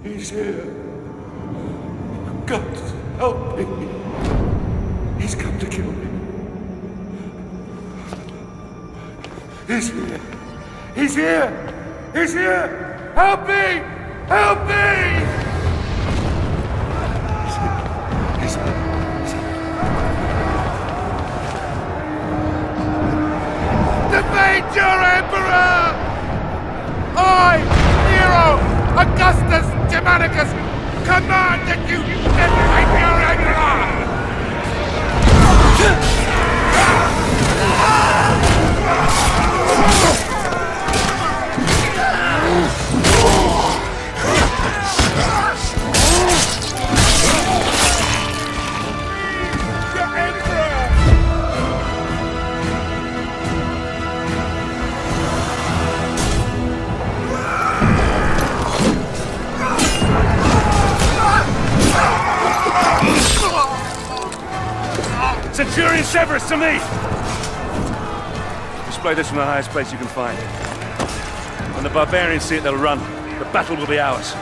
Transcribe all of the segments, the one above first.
He's here. God, help me. He's come to kill me. He's here. He's here. He's here. Help me. Help me. He's here. Defeat your emperor! I, Nero, Augustus Germanicus, command that you defeat your emperor! Centurion Severus, to me! Display this from the highest place you can find. When the barbarians see it, they'll run. The battle will be ours.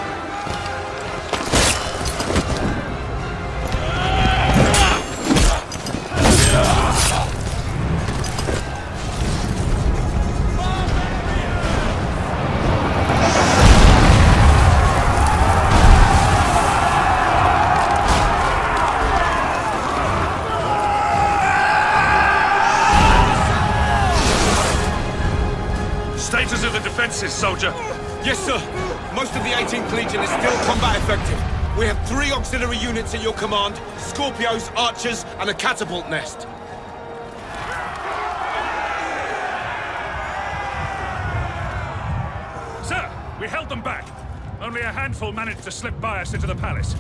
Status of the defenses, soldier. Yes, sir. Most of the 18th Legion is still combat effective. We have 3 auxiliary units at your command, Scorpios, archers, and a catapult nest. Sir, we held them back. Only a handful managed to slip by us into the palace.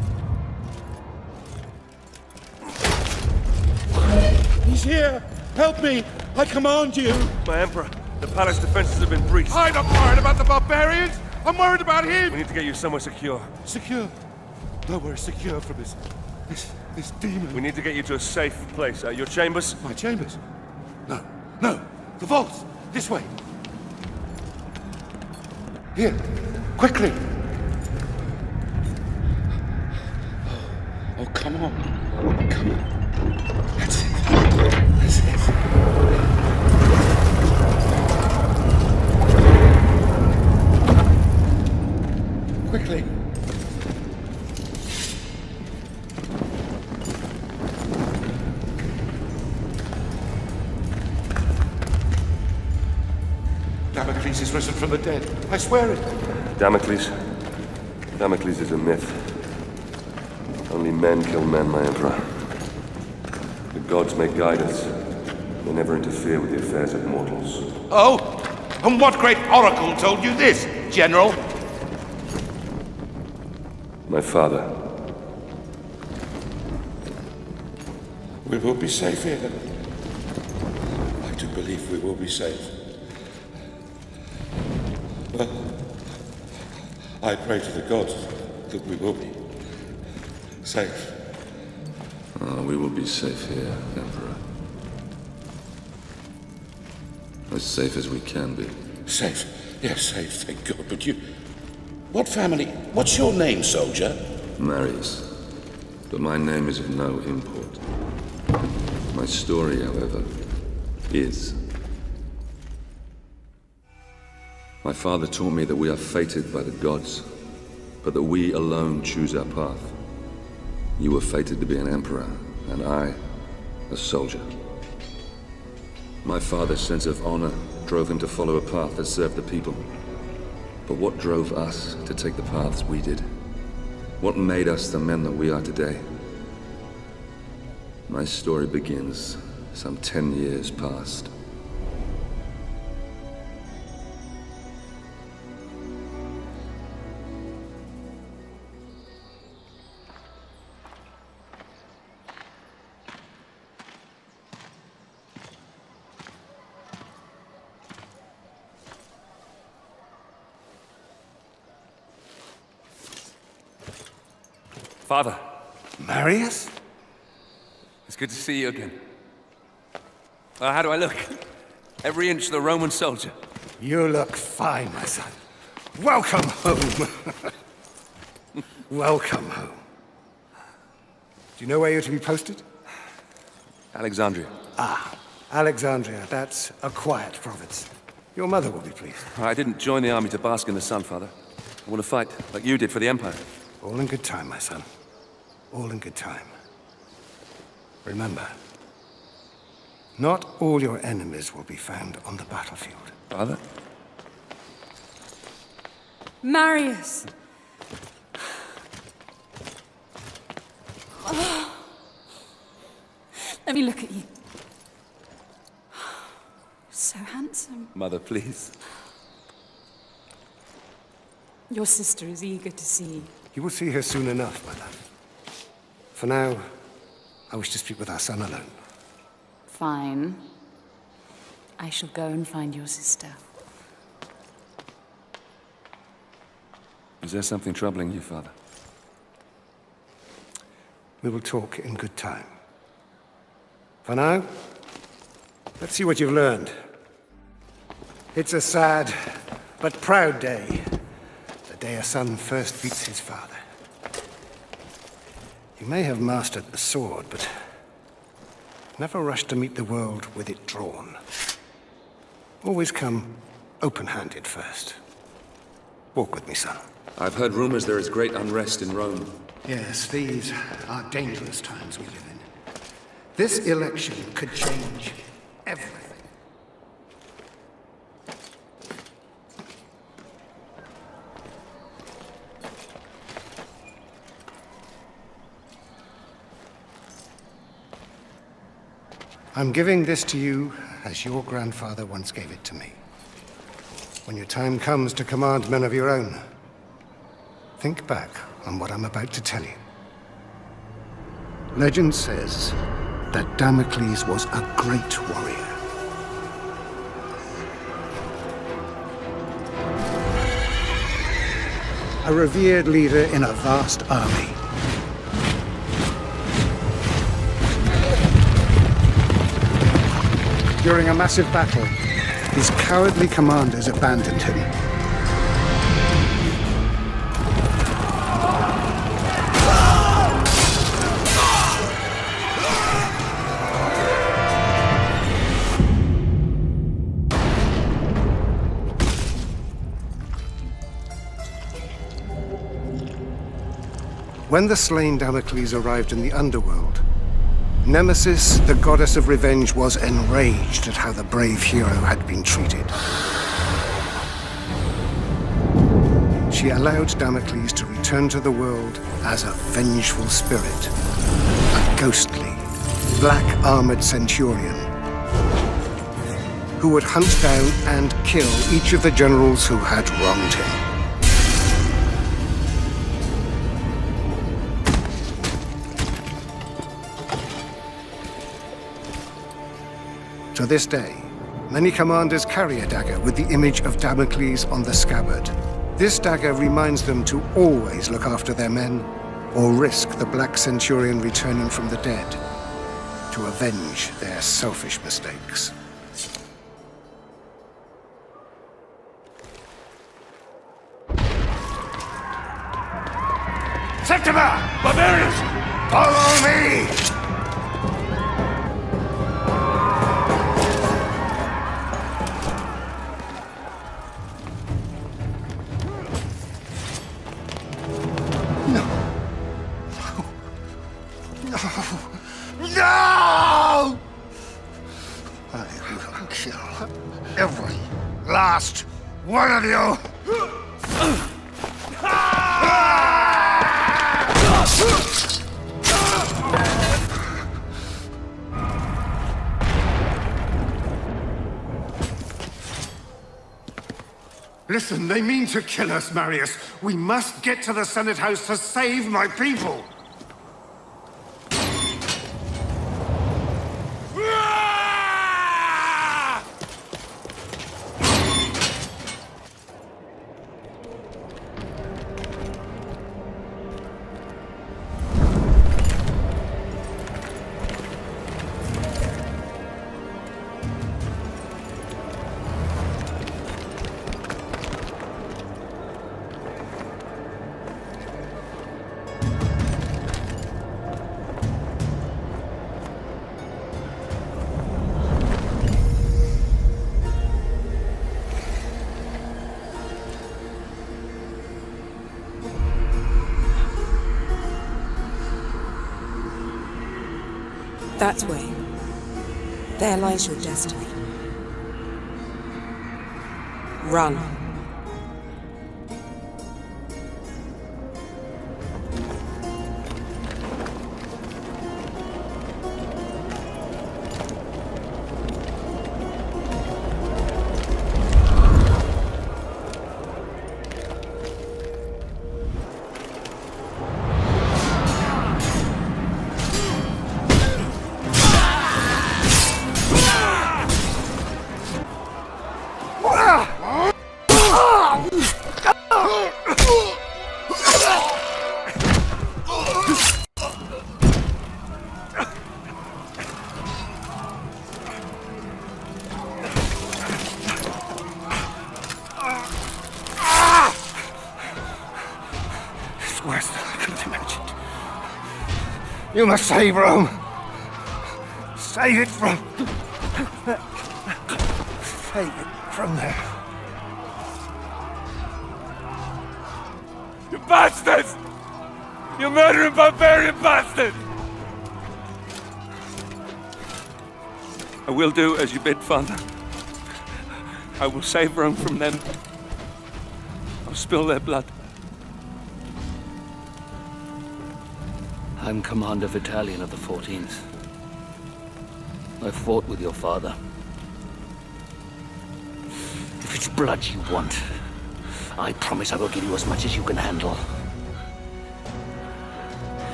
He's here! Help me! I command you! My Emperor, the palace defenses have been breached. I'm not worried about the barbarians! I'm worried about him! We need to get you somewhere secure. Secure? Nowhere secure from this demon. We need to get you to a safe place. Your chambers? My chambers? No. The vaults! This way! Here, quickly! Oh, come on. Come on. That's it. That's it. Quickly. Damocles is risen from the dead. I swear it. Damocles? Damocles is a myth. Only men kill men, my Emperor. The gods may guide us. They never interfere with the affairs of mortals. Oh? And what great oracle told you this, General? My father. We will be safe here. I do believe we will be safe. Well, I pray to the gods that we will be safe. We will be safe here, Emperor. As safe as we can be. Safe? Yes, safe, thank God. But you... What family? What's your name, soldier? Marius. But my name is of no import. My story, however, is. My father taught me that we are fated by the gods, but that we alone choose our path. You were fated to be an emperor, and I, a soldier. My father's sense of honor drove him to follow a path that served the people. But what drove us to take the paths we did? What made us the men that we are today? My story begins some 10 years past. Father, Marius? It's good to see you again. How do I look? Every inch the Roman soldier. You look fine, my son. Welcome home. Welcome home. Do you know where you're to be posted? Alexandria. Alexandria, that's a quiet province. Your mother will be pleased. I didn't join the army to bask in the sun, Father. I want to fight, like you did for the Empire. All in good time, my son. All in good time. Remember, not all your enemies will be found on the battlefield. Father? Marius! Oh. Let me look at you. So handsome. Mother, please. Your sister is eager to see you. You will see her soon enough, my love. For now, I wish to speak with our son alone. Fine. I shall go and find your sister. Is there something troubling you, Father? We will talk in good time. For now, let's see what you've learned. It's a sad but proud day. The day a son first beats his father. You may have mastered the sword, but never rush to meet the world with it drawn. Always come open-handed first. Walk with me, son. I've heard rumors there is great unrest in Rome. Yes, these are dangerous times we live in. This election could change everything. I'm giving this to you as your grandfather once gave it to me. When your time comes to command men of your own, think back on what I'm about to tell you. Legend says that Damocles was a great warrior. A revered leader in a vast army. During a massive battle, his cowardly commanders abandoned him. When the slain Damocles arrived in the underworld, Nemesis, the goddess of revenge, was enraged at how the brave hero had been treated. She allowed Damocles to return to the world as a vengeful spirit, a ghostly, black-armored centurion who would hunt down and kill each of the generals who had wronged him. To this day, many commanders carry a dagger with the image of Damocles on the scabbard. This dagger reminds them to always look after their men, or risk the Black Centurion returning from the dead to avenge their selfish mistakes. Septima! Barbarians! Follow me! No! I will kill every last one of you! Listen, they mean to kill us, Marius. We must get to the Senate House to save my people. That way, there lies your destiny. Run. Worse than I could have imagined. You must save Rome. Save it from... Save it from there. You bastards! You murdering barbarian bastards! I will do as you bid, Father. I will save Rome from them. I'll spill their blood. I'm Commander Battalion of the 14th. I fought with your father. If it's blood you want, I promise I will give you as much as you can handle.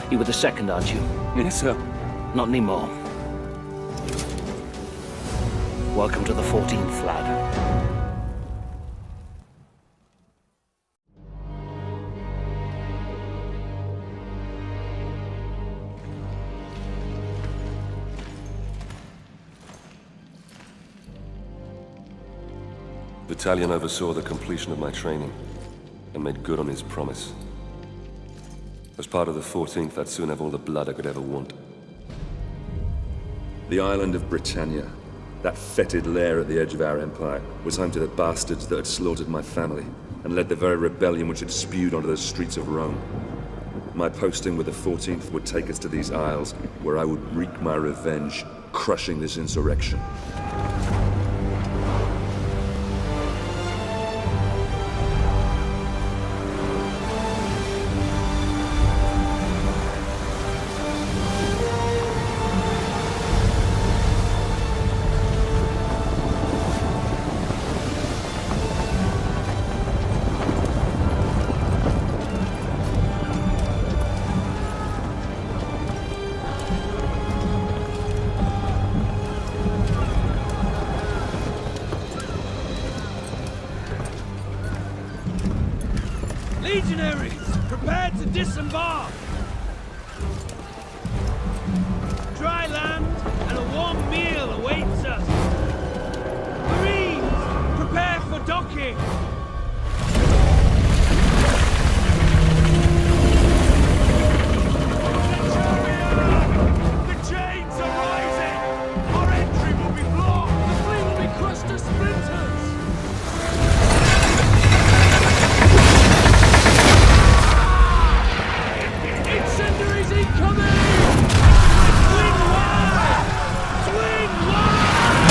You were the second, aren't you? Yes, sir. Not anymore. Welcome to the 14th, lad. Battalion oversaw the completion of my training and made good on his promise. As part of the 14th, I'd soon have all the blood I could ever want. The island of Britannia, that fetid lair at the edge of our empire, was home to the bastards that had slaughtered my family and led the very rebellion which had spewed onto the streets of Rome. My posting with the 14th would take us to these isles, where I would wreak my revenge, crushing this insurrection. Legionaries, prepare to disembark! Dry land and a warm meal awaits us! Marines, prepare for docking! The chains are rising! Our entry will be blocked! The fleet will be crushed to splinters! Incendiaries incoming! Swing wide! Swing wide!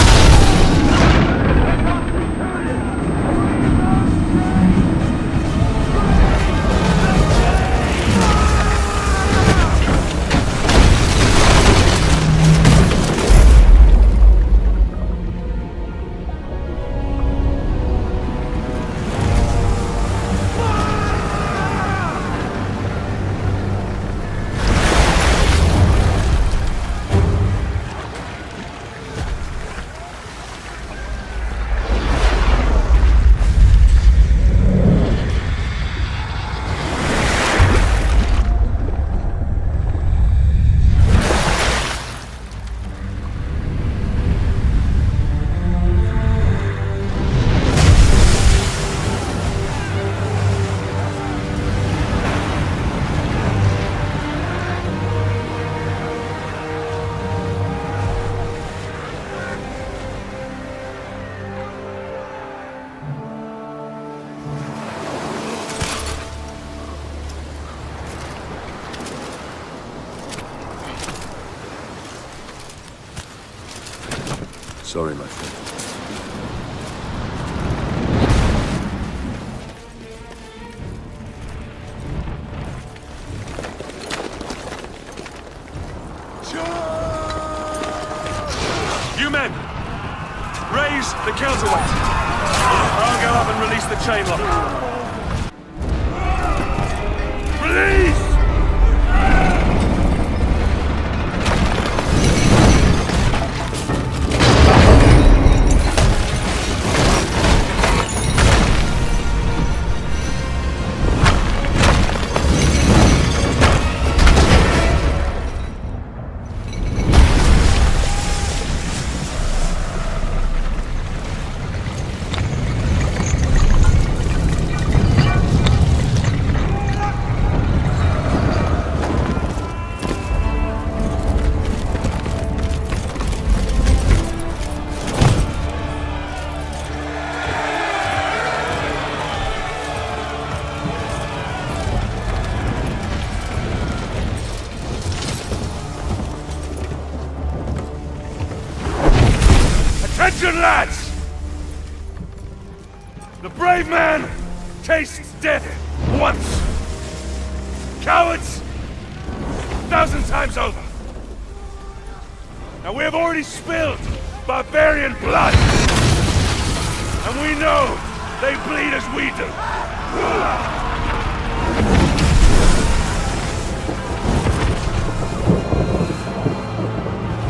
Sorry, my friend. You men! Raise the counterweight! I'll go up and release the chain lock. Release! Attention, lads! The brave man tastes death once. Cowards, 1,000 times over. Now we have already spilled barbarian blood. And we know they bleed as we do.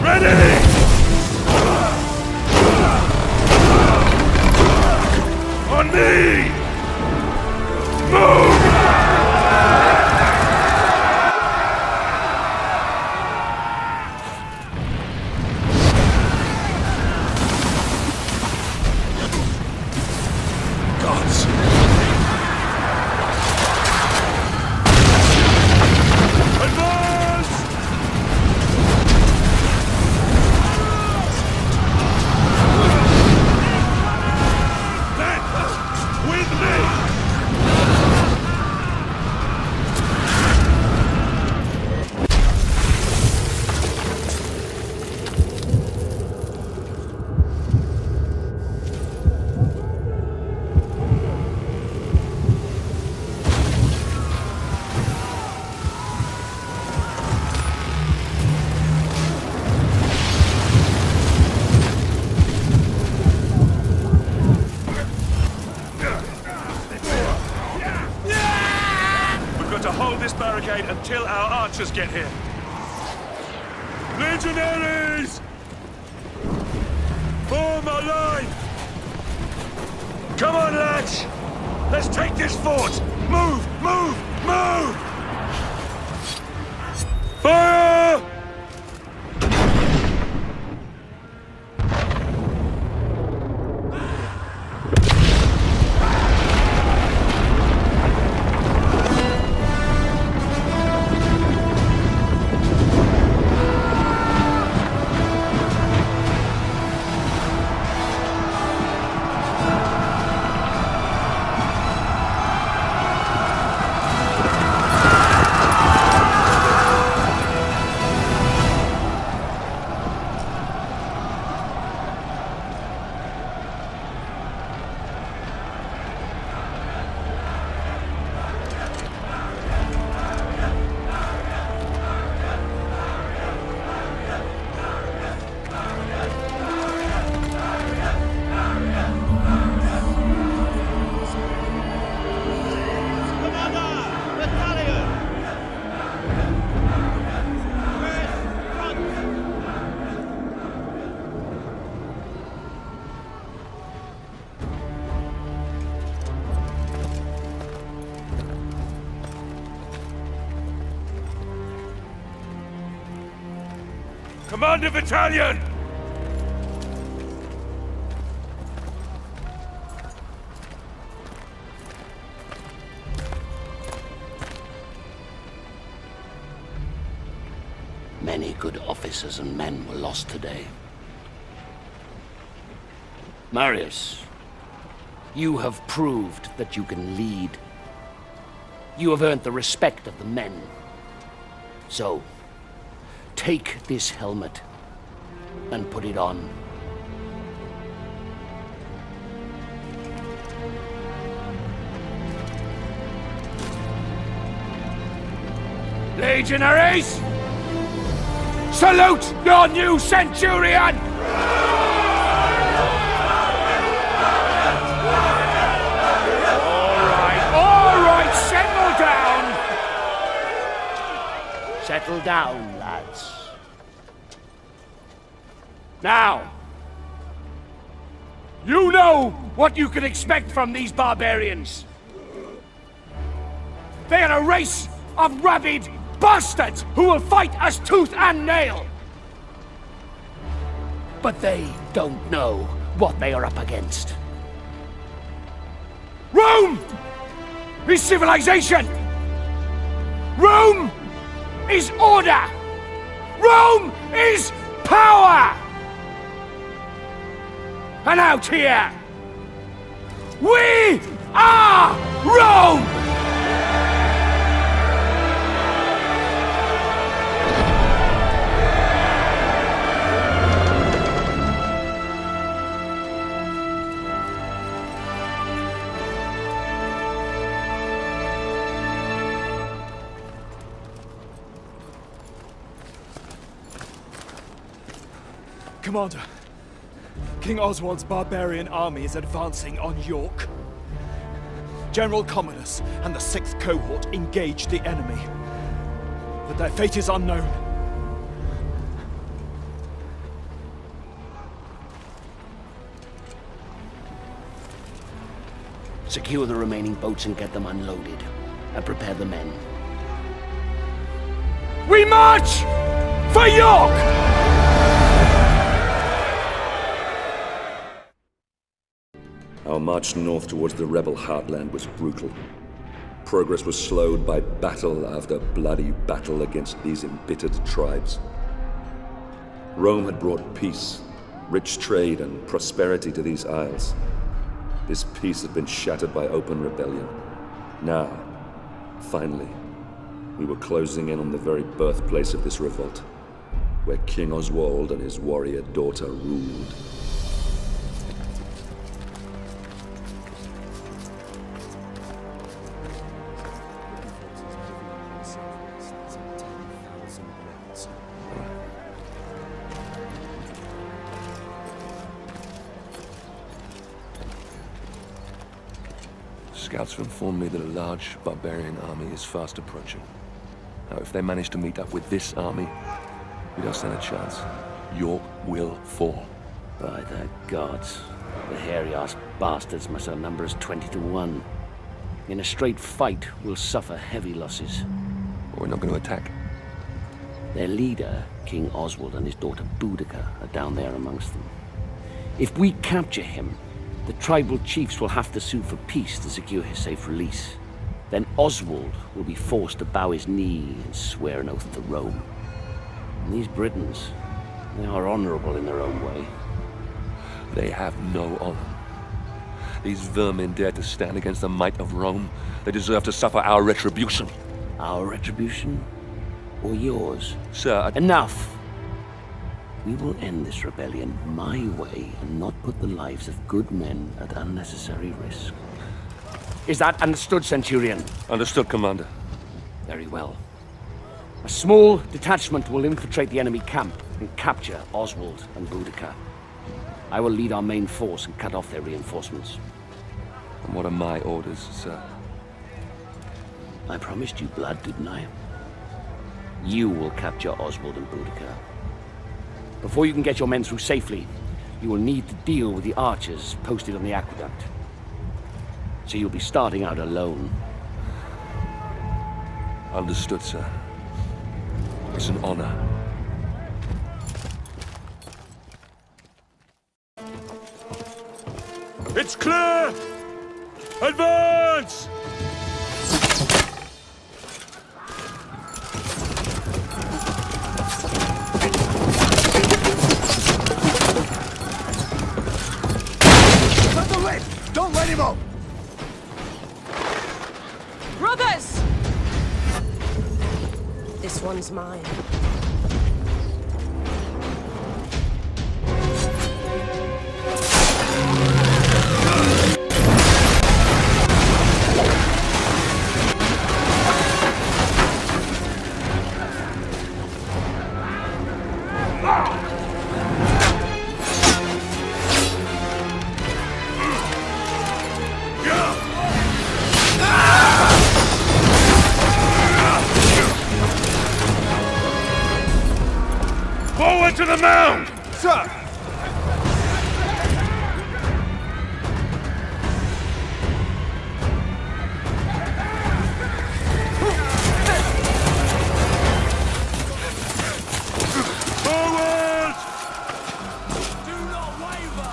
Ready! On me! Move! Gods! Advance! With me! To hold this barricade until our archers get here. Legionaries! Form a line! Come on, lads! Let's take this fort! Move! Move! Move! Fire! Commander Battalion! Many good officers and men were lost today. Marius, you have proved that you can lead. You have earned the respect of the men. So, take this helmet and put it on. Legionaries! Salute your new centurion! All right, settle down! Settle down, lads. Now, you know what you can expect from these barbarians. They are a race of rabid bastards who will fight us tooth and nail. But they don't know what they are up against. Rome is civilization. Rome is order. Rome is power. And out here, we are Rome! Commander, King Oswald's barbarian army is advancing on York. General Commodus and the 6th Cohort engage the enemy, but their fate is unknown. Secure the remaining boats and get them unloaded, and prepare the men. We march for York! Our march north towards the rebel heartland was brutal. Progress was slowed by battle after bloody battle against these embittered tribes. Rome had brought peace, rich trade, and prosperity to these isles. This peace had been shattered by open rebellion. Now, finally, we were closing in on the very birthplace of this revolt, where King Oswald and his warrior daughter ruled. Scouts have informed me that a large barbarian army is fast approaching. Now, if they manage to meet up with this army, we don't stand a chance. York will fall. By the gods, the hairy-ass bastards must outnumber us 20 to 1. In a straight fight, we'll suffer heavy losses. We're not going to attack. Their leader, King Oswald, and his daughter Boudica are down there amongst them. If we capture him, the tribal chiefs will have to sue for peace to secure his safe release. Then Oswald will be forced to bow his knee and swear an oath to Rome. And these Britons, they are honorable in their own way. They have no honor. These vermin dare to stand against the might of Rome. They deserve to suffer our retribution. Our retribution? Or yours? Sir, Enough! We will end this rebellion my way and not put the lives of good men at unnecessary risk. Is that understood, Centurion? Understood, Commander. Very well. A small detachment will infiltrate the enemy camp and capture Oswald and Boudica. I will lead our main force and cut off their reinforcements. And what are my orders, sir? I promised you blood, didn't I? You will capture Oswald and Boudica. Before you can get your men through safely, you will need to deal with the archers posted on the aqueduct. So you'll be starting out alone. Understood, sir. It's an honor. It's clear! Advance! Don't let him up! Brothers! This one's mine. to the mound! Sir! Forward! Do not waver!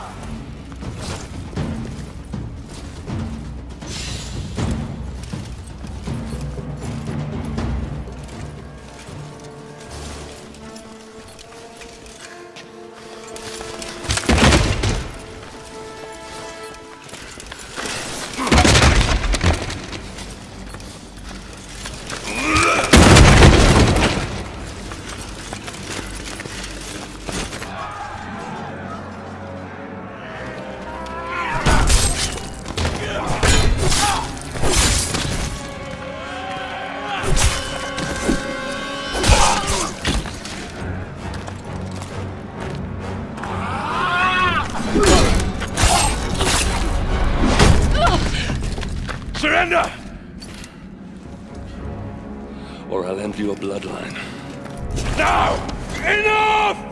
Surrender! Or I'll end your bloodline. Now! Enough!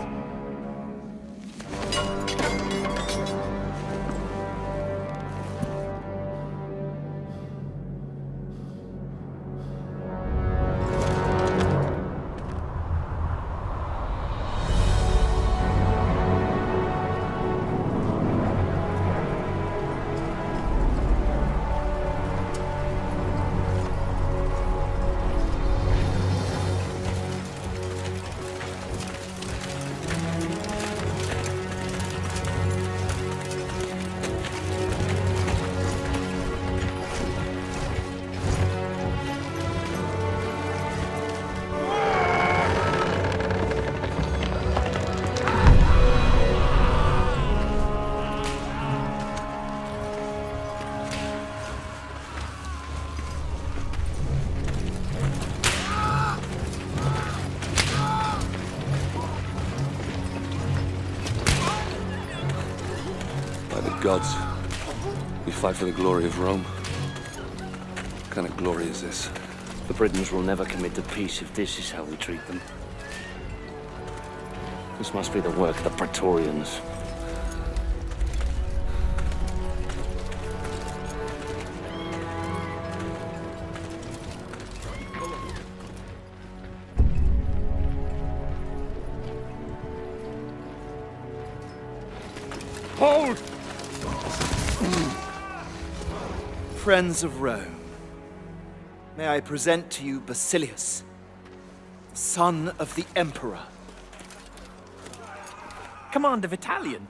Gods, we fight for the glory of Rome. What kind of glory is this? The Britons will never commit to peace if this is how we treat them. This must be the work of the Praetorians. Hold! Friends of Rome, may I present to you Basilius, son of the Emperor. Commander Vitalian.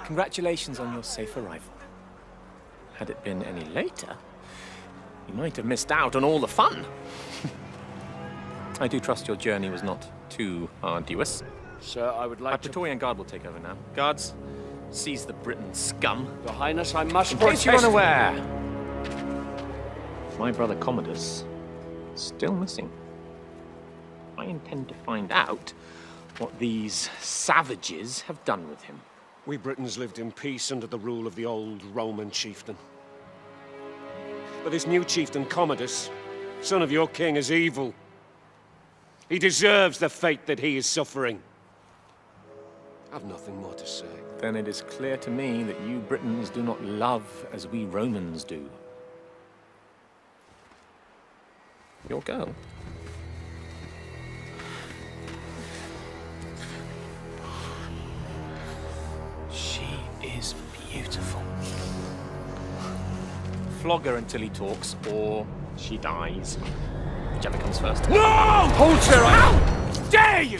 Congratulations on your safe arrival. Had it been any later, you might have missed out on all the fun. I do trust your journey was not too arduous. Sir, I would like Our Praetorian Guard will take over now. Guards, seize the Briton scum. Your Highness, I must In case you're unaware, my brother Commodus is still missing. I intend to find out what these savages have done with him. We Britons lived in peace under the rule of the old Roman chieftain. But this new chieftain, Commodus, son of your king, is evil. He deserves the fate that he is suffering. I've nothing more to say. Then it is clear to me that you Britons do not love as we Romans do. Your girl. She is beautiful. Flog her until he talks, or she dies. Whichever comes first. No! Hold her! How dare you!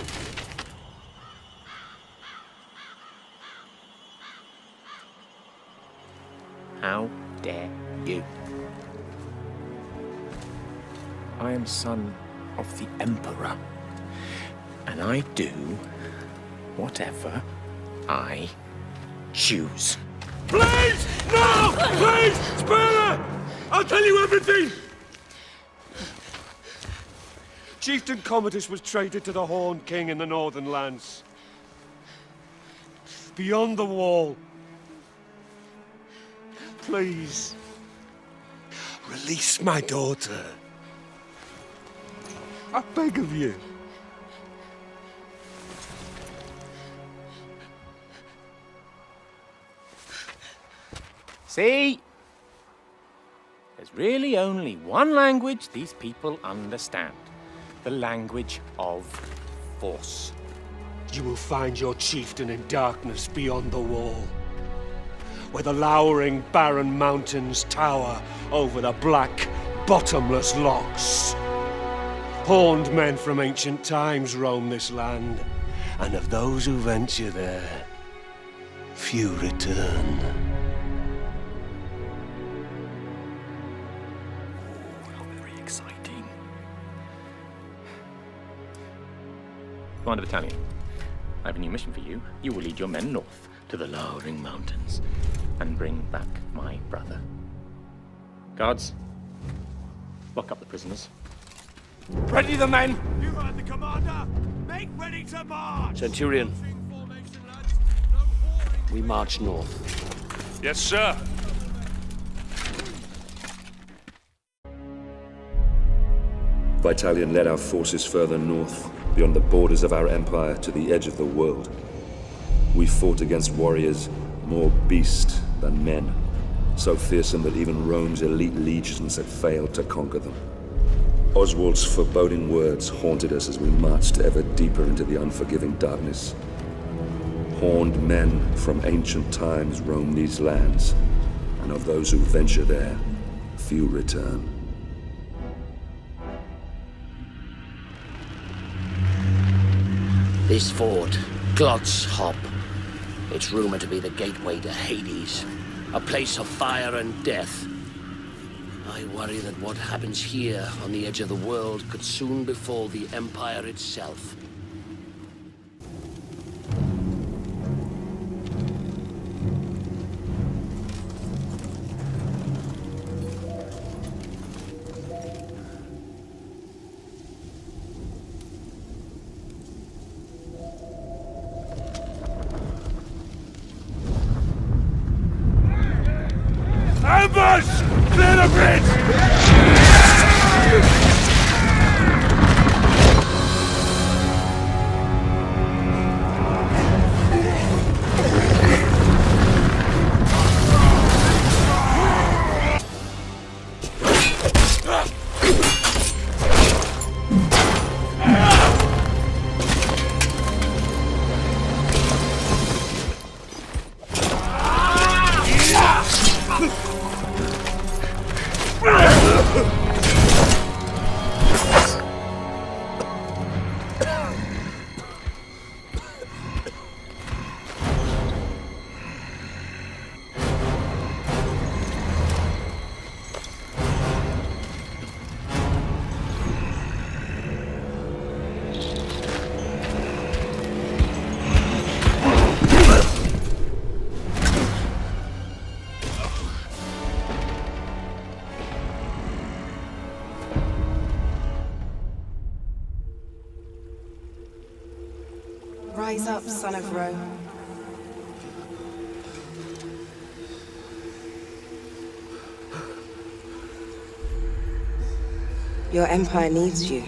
How dare you? I am son of the Emperor, and I do whatever I choose. Please! No! Please! Spare her! I'll tell you everything! Chieftain Commodus was traded to the Horned King in the Northern Lands. Beyond the wall. Please, release my daughter. I beg of you. See? There's really only one language these people understand. The language of force. You will find your chieftain in darkness beyond the wall, where the lowering barren mountains tower over the black, bottomless lochs. Horned men from ancient times roam this land, and of those who venture there, few return. How very exciting. Commander Britannia, I have a new mission for you. You will lead your men north to the lowering mountains and bring back my brother. Guards, lock up the prisoners. Ready the men! You heard the commander! Make ready to march! Centurion, we march north. Yes, sir. Vitalian led our forces further north, beyond the borders of our empire to the edge of the world. We fought against warriors more beast than men, so fearsome that even Rome's elite legions had failed to conquer them. Oswald's foreboding words haunted us as we marched ever deeper into the unforgiving darkness. Horned men from ancient times roam these lands, and of those who venture there, few return. This fort, Glot's Hop. It's rumored to be the gateway to Hades, a place of fire and death. I worry that what happens here on the edge of the world could soon befall the Empire itself. Ambush! Clear the bridge! Rise up, son of Rome. Your empire needs you.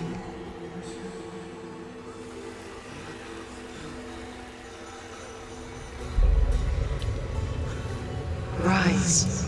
Rise.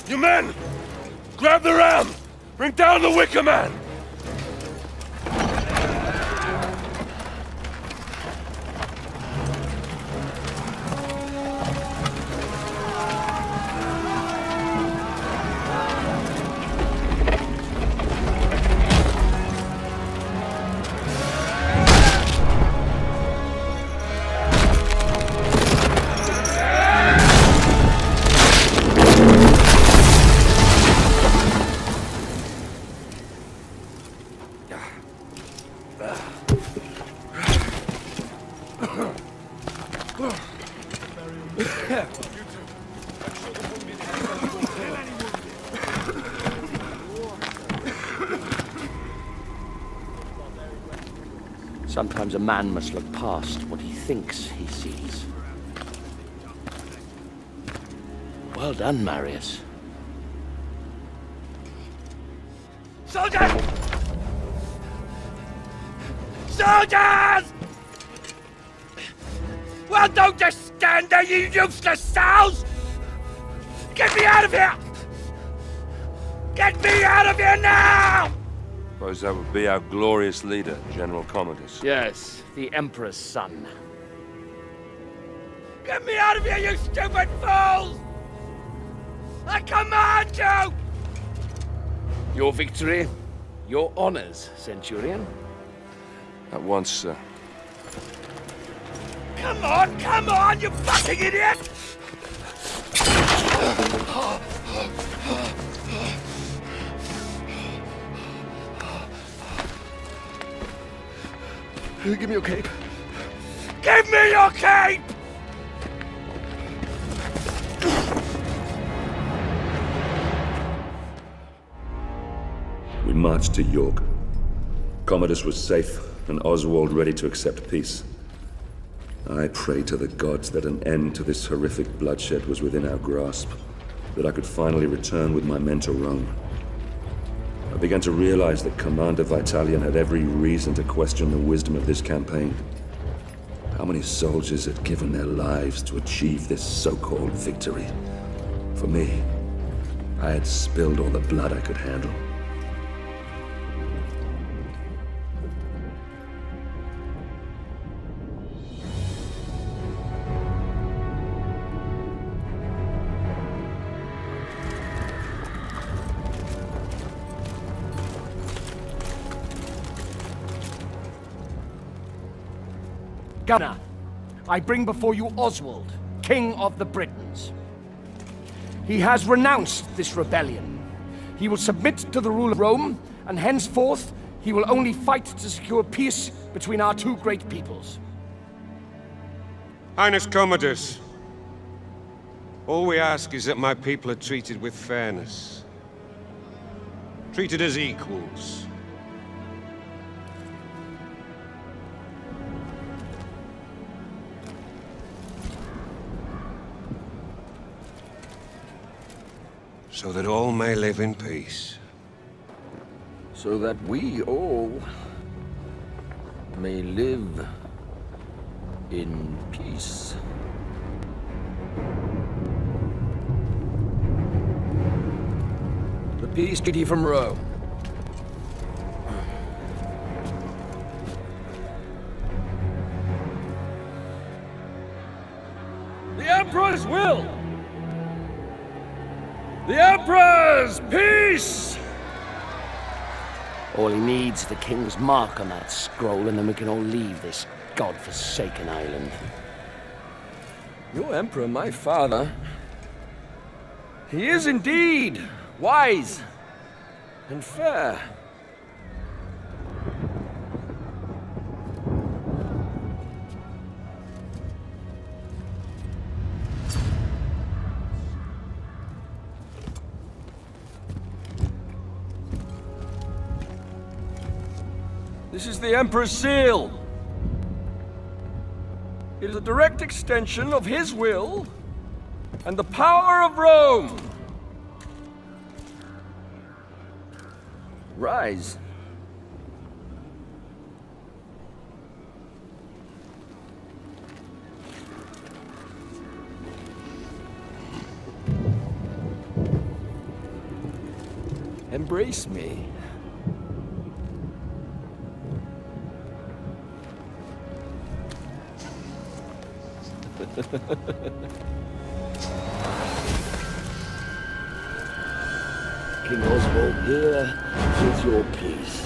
You men! Grab the ram! Bring down the Wicker Man! Sometimes a man must look past what he thinks he sees. Well done, Marius. Soldiers! Soldiers! Well, don't just stand there, you useless sows! Get me out of here! Get me out of here now! Suppose that would be our glorious leader, General Commodus. Yes, the Emperor's son. Get me out of here, you stupid fools! I command you! Your victory, your honors, Centurion. At once, sir. Come on, you fucking idiot! Give me your cape. Give me your cape! We marched to York. Commodus was safe, and Oswald ready to accept peace. I prayed to the gods that an end to this horrific bloodshed was within our grasp, that I could finally return with my men to Rome. I began to realize that Commander Vitalian had every reason to question the wisdom of this campaign. How many soldiers had given their lives to achieve this so-called victory? For me, I had spilled all the blood I could handle. Governor, I bring before you Oswald, King of the Britons. He has renounced this rebellion. He will submit to the rule of Rome, and henceforth he will only fight to secure peace between our two great peoples. Highness Commodus, all we ask is that my people are treated with fairness. Treated as equals. So that all may live in peace. So that we all may live in peace. The peace treaty from Rome. The Emperor's will! The Emperor's peace! All he needs is the King's mark on that scroll, and then we can all leave this god-forsaken island. Your Emperor, my father, he is indeed wise and fair. This is the Emperor's seal. It is a direct extension of his will and the power of Rome. Ryse. Embrace me. King Oswald, here is your peace.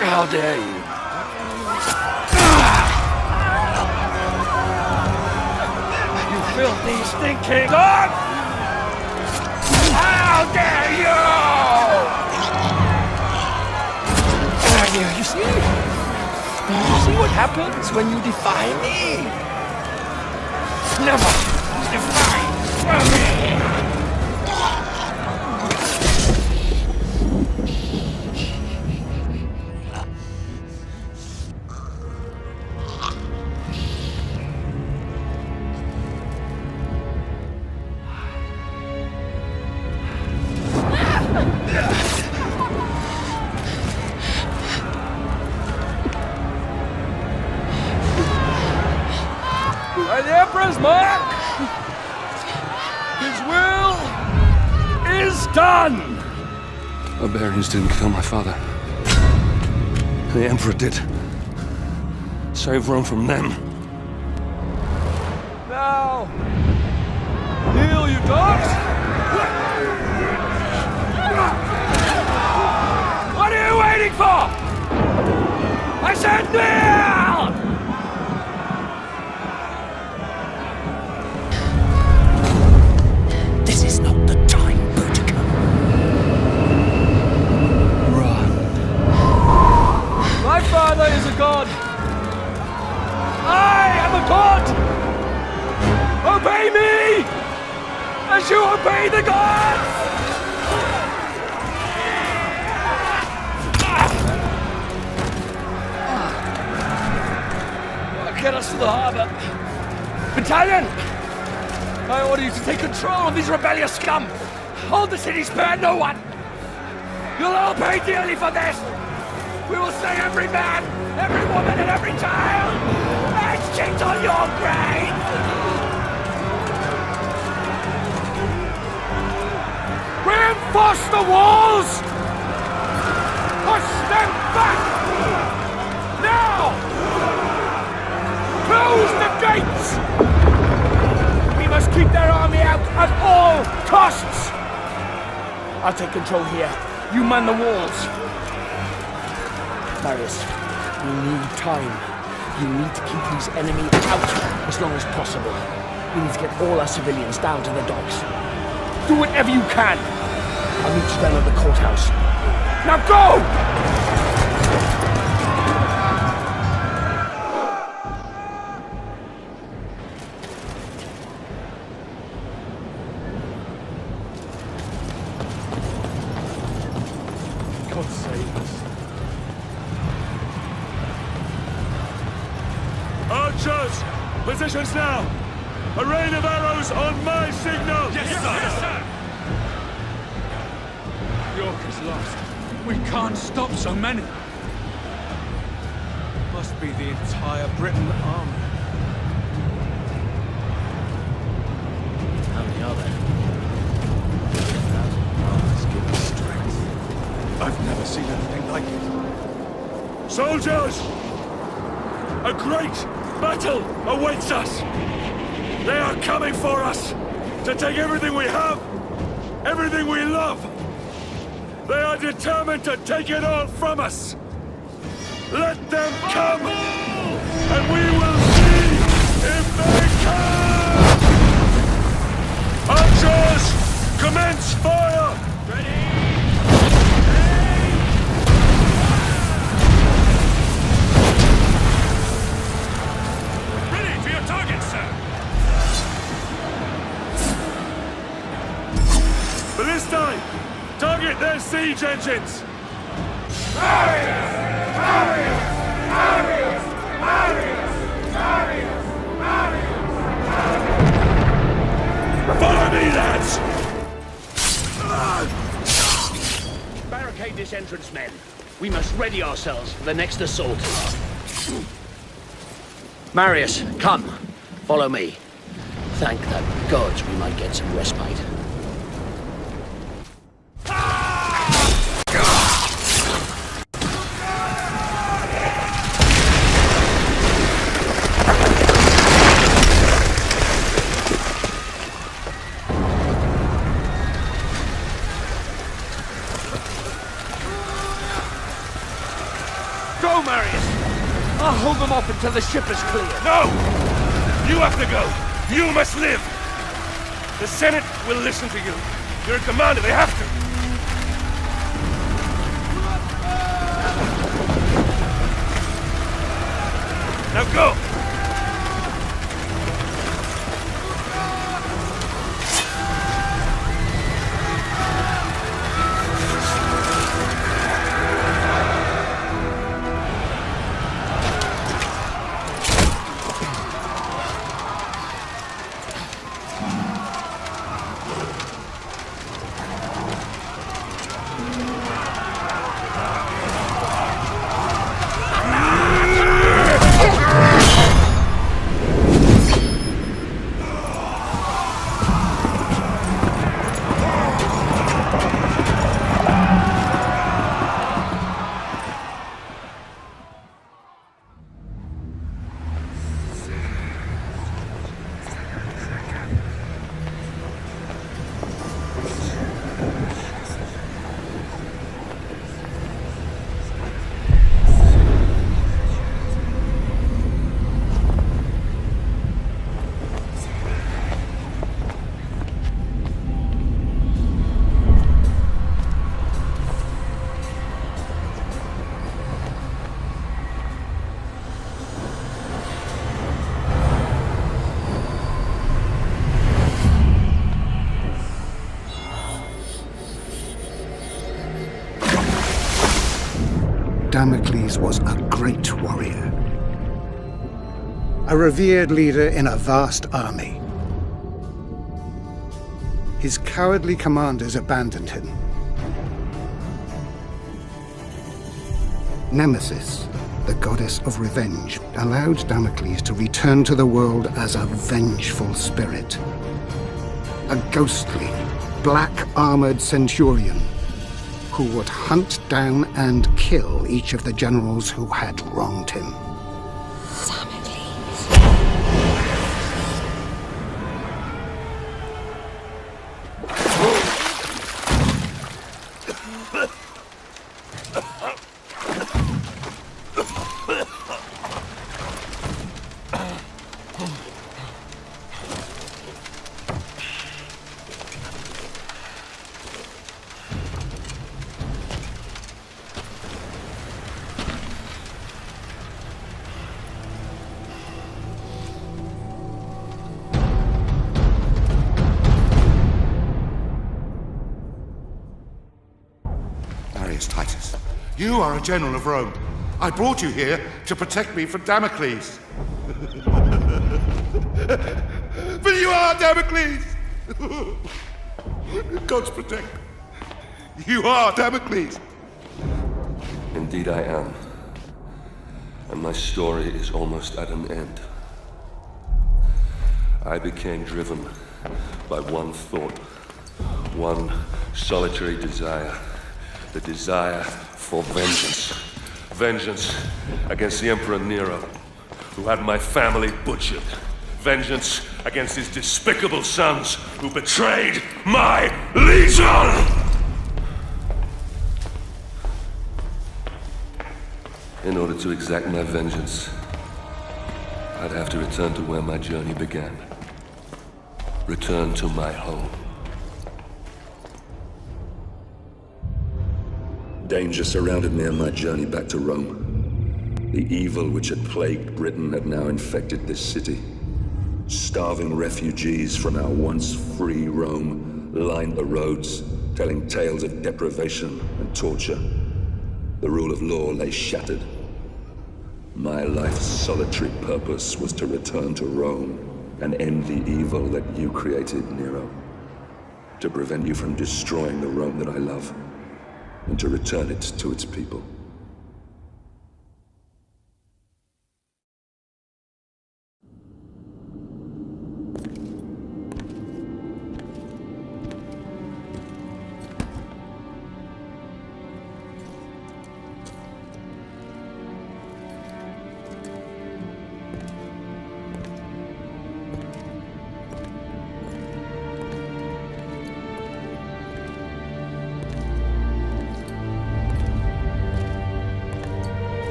How dare you? You filthy, stinking dog! How dare you! You see? You see what happens when you defy me? Never defy me! By the Emperor's mark, his will is done! Barbarians didn't kill my father. The Emperor did. Save Rome from them. Now, kneel, you dogs! What are you waiting for? I said kneel! This is not the time, Boudica. My father is a god. I am a god. Obey me, as you obey the gods. Get us to the harbor. Battalion! I order you to take control of these rebellious scum. Hold the city, spare no one. You'll all pay dearly for this. We will slay every man, every woman, and every child, and shit on your grave! Reinforce the walls! Push them back! Now! Close the gates! We must keep their army out at all costs! I'll take control here. You man the walls. Marius, we need time. You need to keep these enemy out as long as possible. We need to get all our civilians down to the docks. Do whatever you can. I'll meet you down at the courthouse. Now go! God save us. Archers! Positions now! A rain of arrows on my signal! Yes, sir! Yes, sir! York is lost. We can't stop so many. Must be the entire Britain army. How many are there? Give me strength. I've never seen anything like it. Soldiers! A great battle awaits us! They are coming for us! To take everything we have! Everything we love! They are determined to take it all from us! Let them come! And we will see if they can! Archers! Commence fire! Ready for your target, sir! Ballistae! Target their siege engines! Marius! Marius! Marius! Marius! Marius! Marius! Follow me, lads! Barricade this entrance, men. We must ready ourselves for the next assault. Marius, come. Follow me. Thank the gods we might get some respite. Go, Marius! I'll hold them off until the ship is clear. No! You have to go! You must live! The Senate will listen to you. You're a commander, they have to! Now go! Damocles was a great warrior, a revered leader in a vast army. His cowardly commanders abandoned him. Nemesis, the goddess of revenge, allowed Damocles to return to the world as a vengeful spirit. A ghostly, black-armored centurion who would hunt down and kill each of the generals who had wronged him. Titus, you are a general of Rome. I brought you here to protect me from Damocles. But you are Damocles! God's protect. You are Damocles! Indeed I am. And my story is almost at an end. I became driven by one thought, one solitary desire. The desire for vengeance. Vengeance against the Emperor Nero, who had my family butchered. Vengeance against his despicable sons, who betrayed my legion! In order to exact my vengeance, I'd have to return to where my journey began. Return to my home. Danger surrounded me on my journey back to Rome. The evil which had plagued Britain had now infected this city. Starving refugees from our once free Rome lined the roads, telling tales of deprivation and torture. The rule of law lay shattered. My life's solitary purpose was to return to Rome and end the evil that you created, Nero. To prevent you from destroying the Rome that I love, and to return it to its people.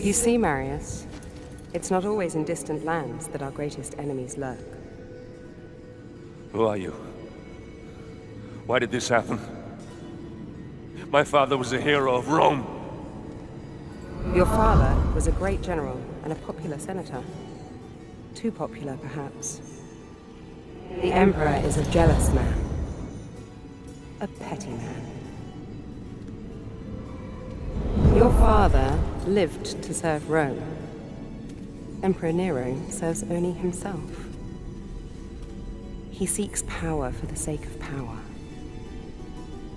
You see, Marius, it's not always in distant lands that our greatest enemies lurk. Who are you? Why did this happen? My father was a hero of Rome. Your father was a great general and a popular senator. Too popular, perhaps. The Emperor is a jealous man. A petty man. Your father lived to serve Rome. Emperor Nero serves only himself. He seeks power for the sake of power.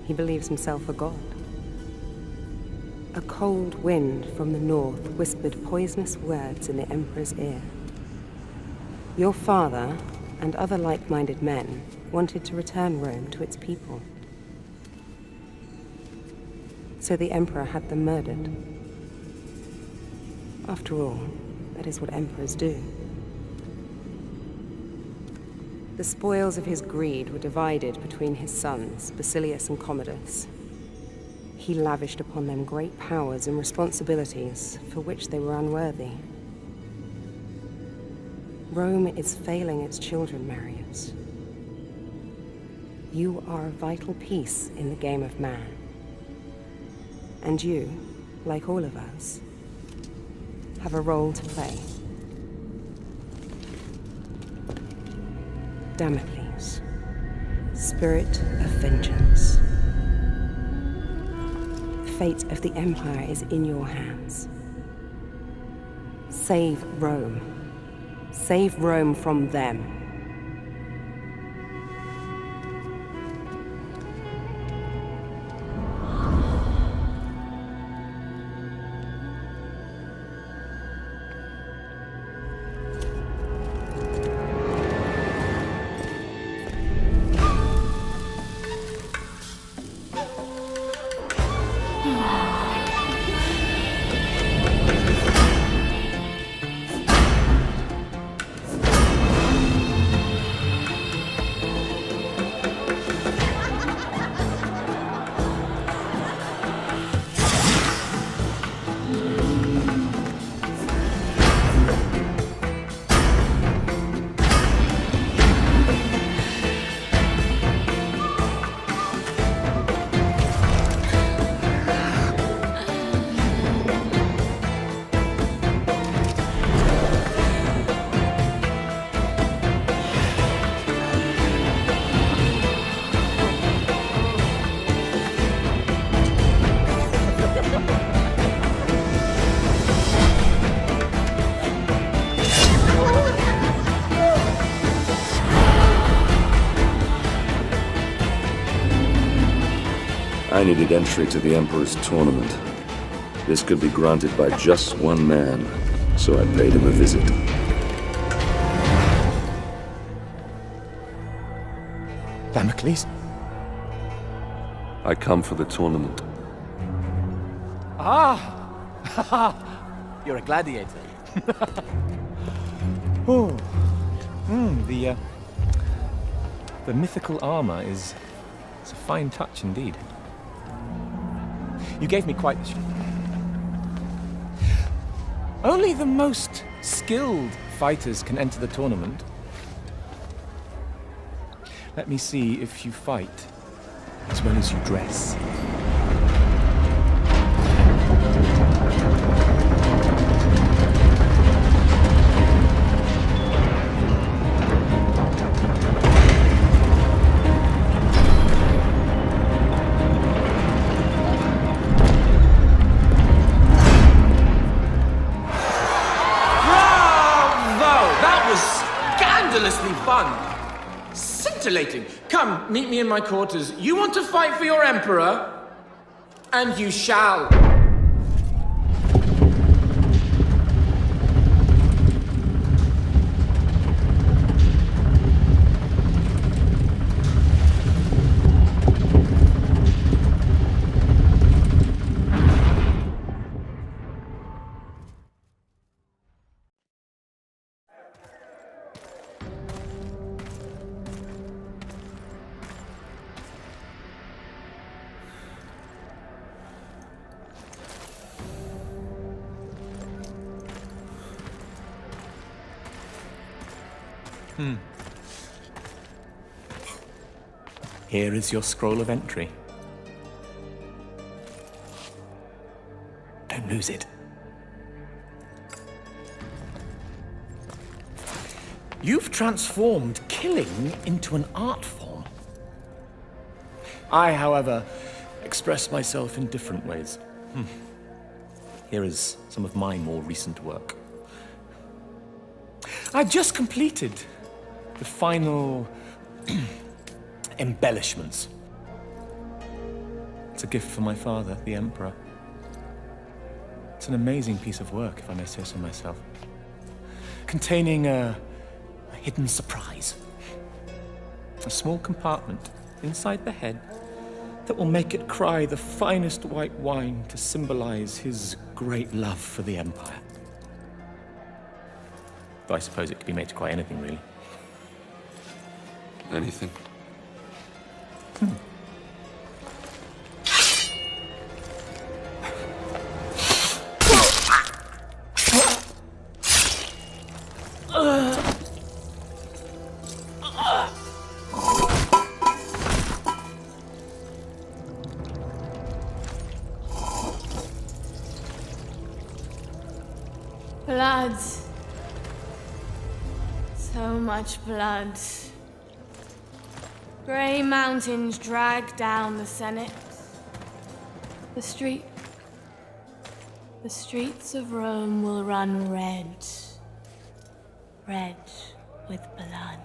He believes himself a god. A cold wind from the north whispered poisonous words in the Emperor's ear. Your father and other like-minded men wanted to return Rome to its people. So the Emperor had them murdered. After all, that is what emperors do. The spoils of his greed were divided between his sons, Basilius and Commodus. He lavished upon them great powers and responsibilities for which they were unworthy. Rome is failing its children, Marius. You are a vital piece in the game of man. And you, like all of us, have a role to play. Damocles, spirit of vengeance. The fate of the Empire is in your hands. Save Rome. Save Rome from them. I needed entry to the Emperor's tournament. This could be granted by just one man, so I paid him a visit. Damocles? I come for the tournament. Ah! You're a gladiator. Oh. The mythical armor is a fine touch indeed. You gave me quite the show. Only the most skilled fighters can enter the tournament. Let me see if you fight as well as you dress. Fun. Scintillating. Come, meet me in my quarters. You want to fight for your emperor? And you shall. Here is your scroll of entry. Don't lose it. You've transformed killing into an art form. I, however, express myself in different ways. Here is some of my more recent work. I've just completed the final embellishments. It's a gift for my father, the Emperor. It's an amazing piece of work, if I may say so myself. Containing a hidden surprise. A small compartment inside the head that will make it cry the finest white wine to symbolize his great love for the Empire. Though I suppose it could be made to quite anything, really. Anything? Blood. So much blood. Grey mountains drag down the Senate. The streets of Rome will run red. Red with blood.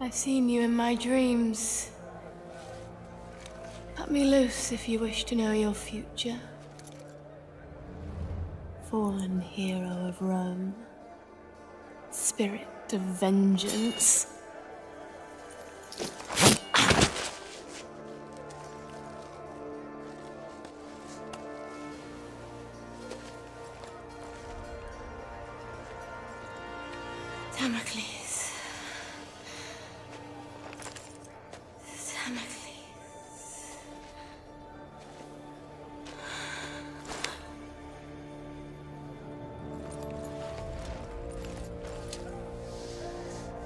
I've seen you in my dreams. Cut me loose if you wish to know your future. Fallen hero of Rome. Spirit of vengeance. Damocles. Damocles.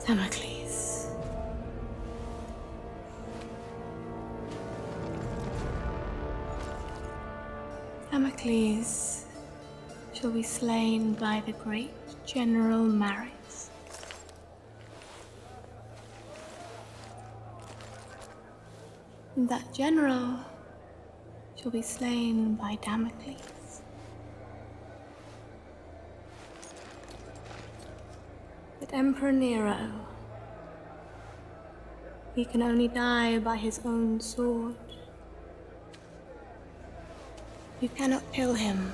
Damocles. Damocles shall be slain by the great General Maris. And that general shall be slain by Damocles. But Emperor Nero, he can only die by his own sword. You cannot kill him.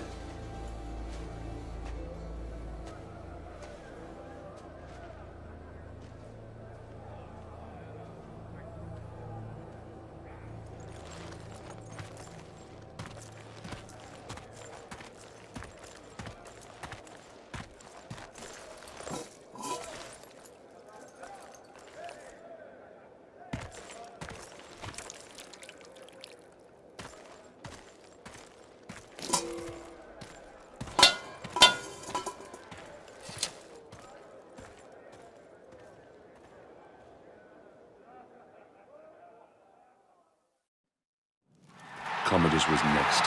Commodus was next.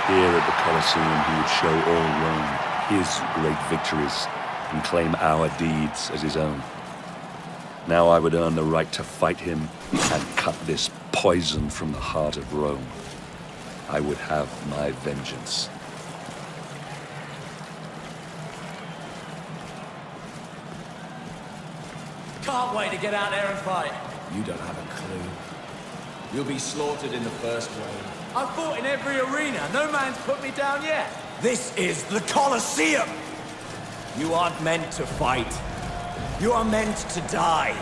Here at the Colosseum, he would show all Rome his great victories and claim our deeds as his own. Now I would earn the right to fight him and cut this poison from the heart of Rome. I would have my vengeance. Can't wait to get out there and fight. You don't have a clue. You'll be slaughtered in the first wave. I've fought in every arena. No man's put me down yet. This is the Colosseum! You aren't meant to fight. You are meant to die.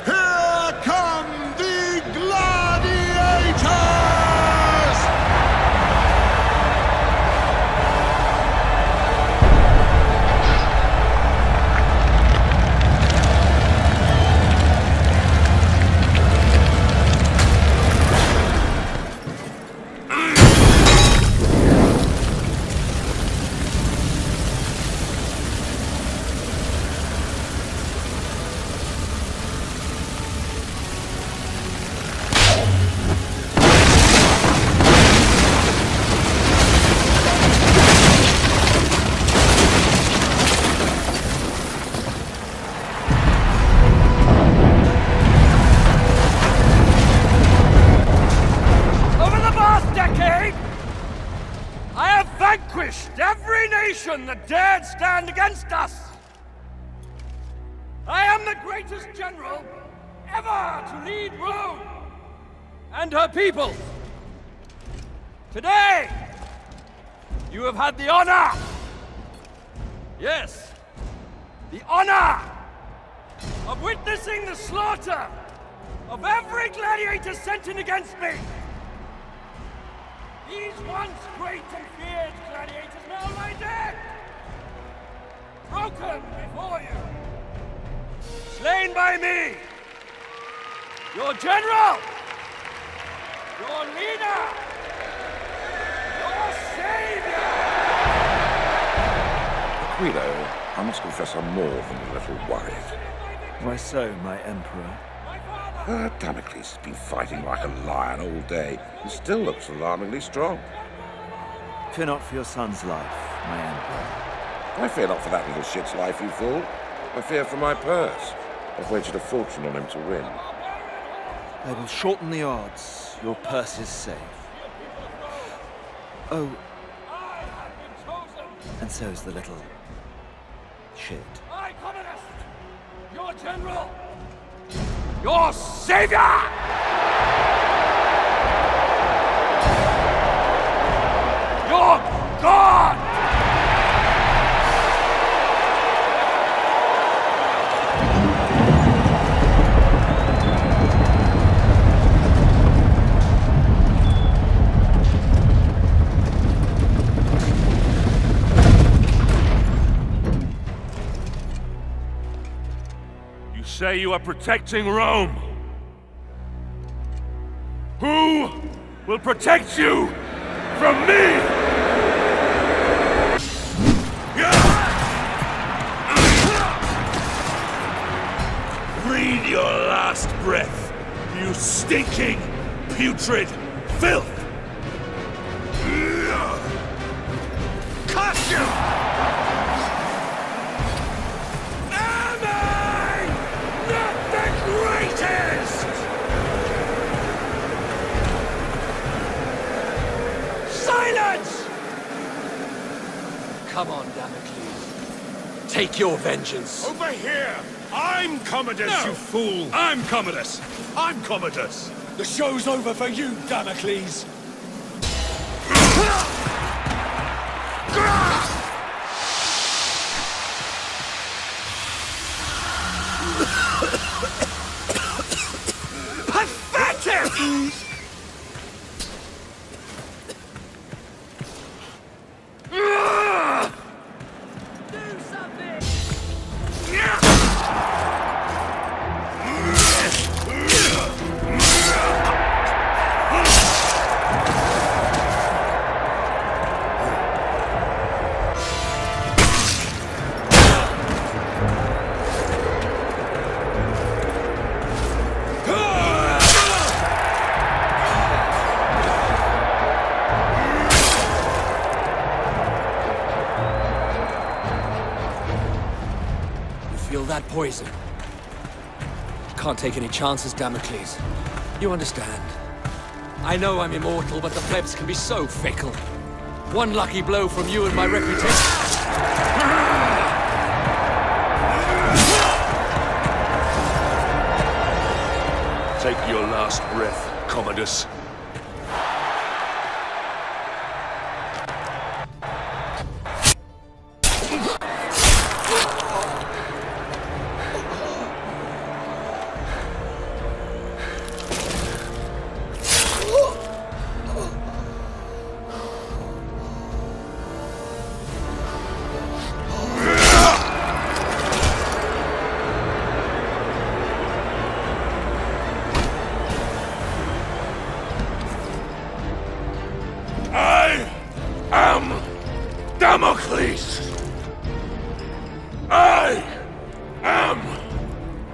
Here come the gladiators! vanquished every nation that dared stand against us! I am the greatest general ever to lead Rome and her people. Today, you have had the honor, yes, the honor of witnessing the slaughter of every gladiator sent in against me. These once great and feared gladiators now lie dead, broken before you, slain by me, your general, your leader, your savior! Guido, I must confess I'm more than a little worried. Why so, my emperor? Damocles has been fighting like a lion all day and still looks alarmingly strong. Fear not for your son's life, my emperor. I fear not for that little shit's life, you fool. I fear for my purse. I've wagered a fortune on him to win. I will shorten the odds. Your purse is safe. Oh, and so is the little shit. I, Commodus, your general, your savior! Your God! Say you are protecting Rome. Who will protect you from me? Breathe your last breath, you stinking, putrid filth! Cut you! Silence! Come on, Damocles. Take your vengeance. Over here! I'm Commodus, you fool! I'm Commodus! I'm Commodus! The show's over for you, Damocles! Pathetic! That poison. Can't take any chances, Damocles. You understand. I know I'm immortal, but the plebs can be so fickle. One lucky blow from you and my reputation... Take your last breath, Commodus. Damocles! I am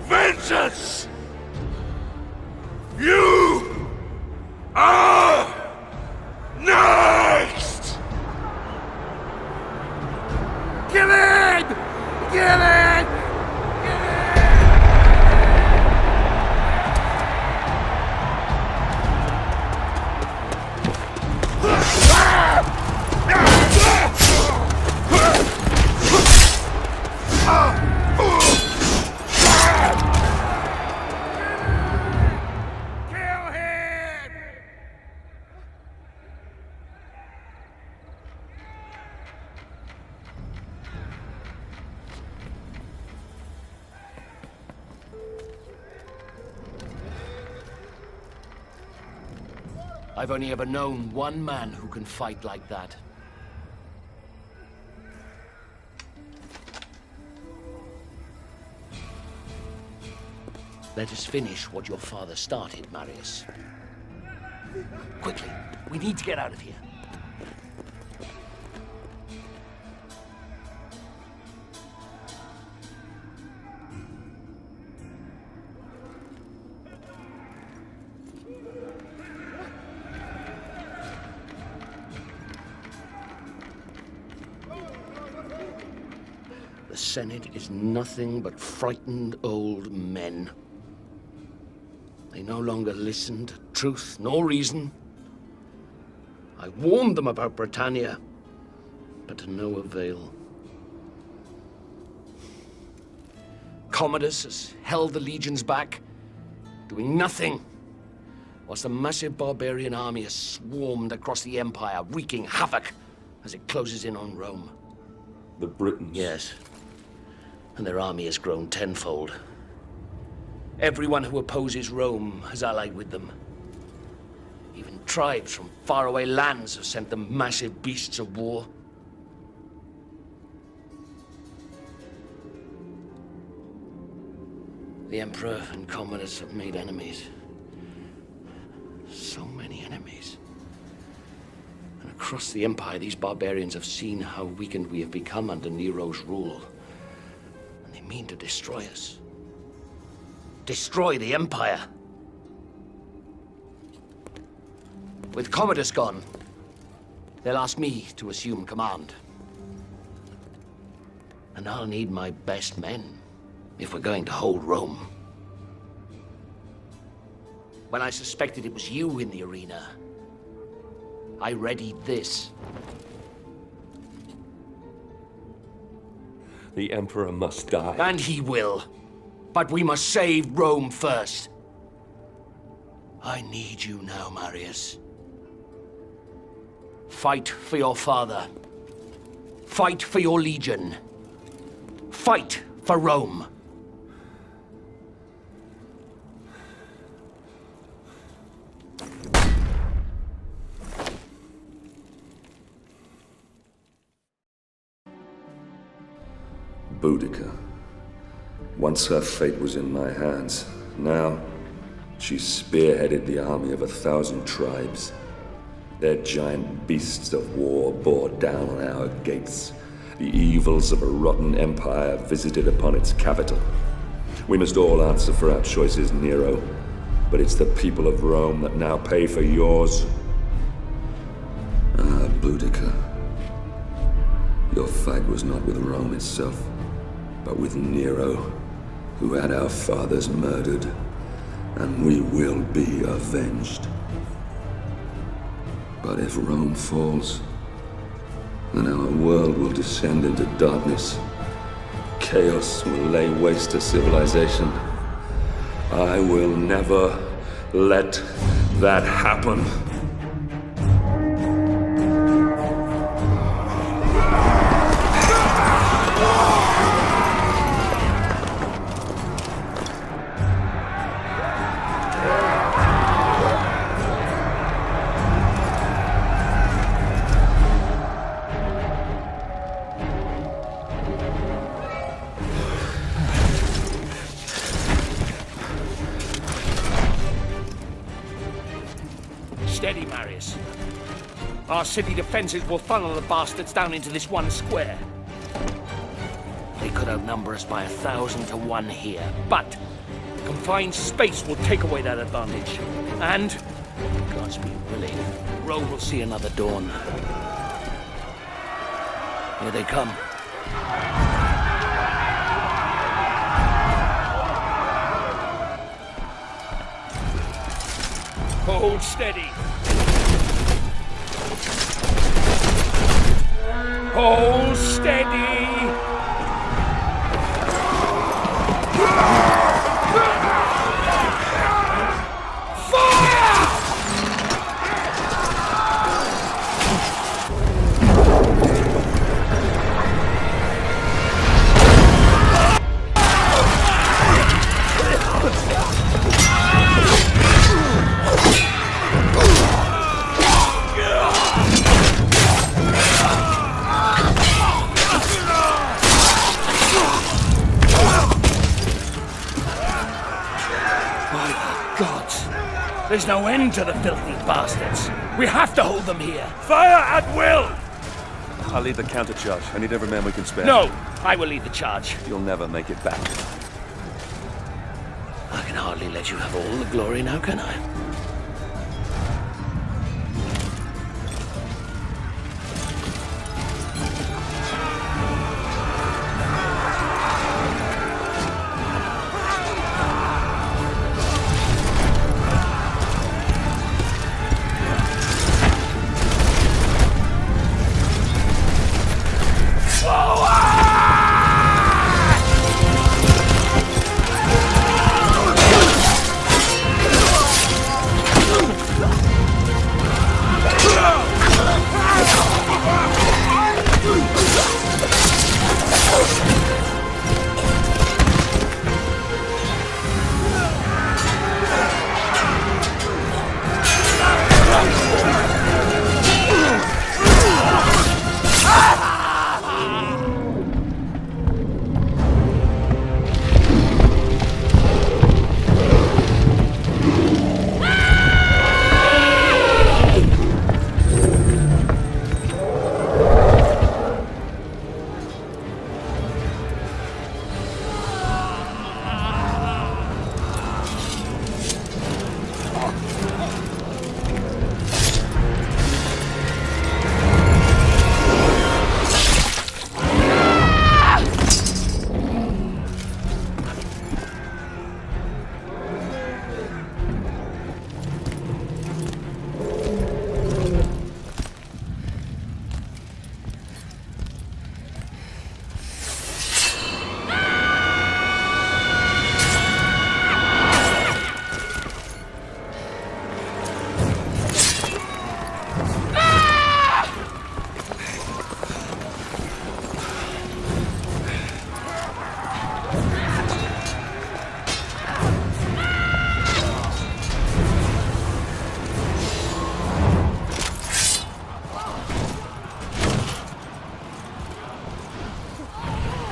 vengeance! You are next! Give in! Give in! Give in! I've only ever known one man who can fight like that. Let us finish what your father started, Marius. Quickly, we need to get out of here. The Senate is nothing but frightened old men. They no longer listen to truth nor reason. I warned them about Britannia, but to no avail. Commodus has held the legions back, doing nothing, whilst a massive barbarian army has swarmed across the Empire, wreaking havoc as it closes in on Rome. The Britons? Yes. And their army has grown tenfold. Everyone who opposes Rome has allied with them. Even tribes from faraway lands have sent them massive beasts of war. The Emperor and Commodus have made enemies. So many enemies. And across the Empire, these barbarians have seen how weakened we have become under Nero's rule. And they mean to destroy us. Destroy the Empire. With Commodus gone, they'll ask me to assume command. And I'll need my best men if we're going to hold Rome. When I suspected it was you in the arena, I readied this. The Emperor must die. And he will. But we must save Rome first. I need you now, Marius. Fight for your father. Fight for your legion. Fight for Rome. Boudica. Once her fate was in my hands. Now, she spearheaded the army of 1,000 tribes. Their giant beasts of war bore down on our gates. The evils of a rotten empire visited upon its capital. We must all answer for our choices, Nero. But it's the people of Rome that now pay for yours. Ah, Boudica. Your fight was not with Rome itself, but with Nero, who had our fathers murdered, and we will be avenged. But if Rome falls, then our world will descend into darkness. Chaos will lay waste to civilization. I will never let that happen. Steady, Marius. Our city defenses will funnel the bastards down into this one square. They could outnumber us by 1,000 to 1 here, but confined space will take away that advantage. And, God's be willing, Rome will see another dawn. Here they come. Hold steady. Hold steady. There's no end to the filthy bastards. We have to hold them here. Fire at will! I'll lead the counter-charge. I need every man we can spare. No, I will lead the charge. You'll never make it back. I can hardly let you have all the glory now, can I?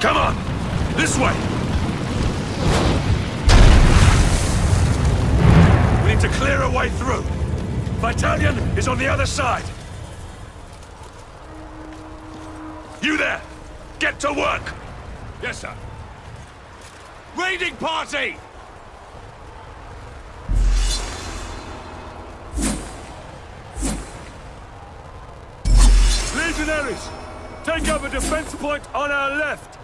Come on! This way! We need to clear a way through. Battalion is on the other side. You there! Get to work! Yes, sir. Raiding party! Legionaries! Take up a defense point on our left!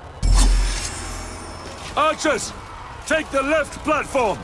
Archers! Take the left platform!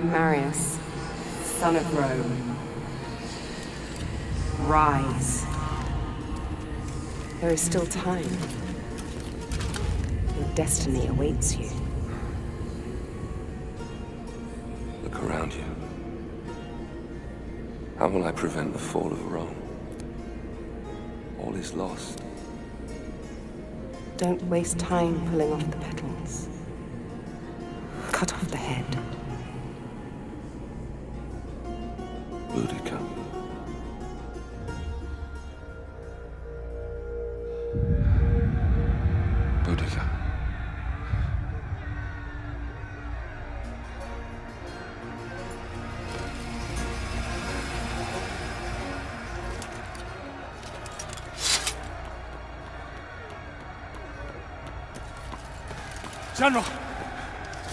Marius, son of Rome, rise. There is still time. Your destiny awaits you. Look around you. How will I prevent the fall of Rome? All is lost. Don't waste time pulling off the petals. Cut off the head. Boudica. Boudica. General,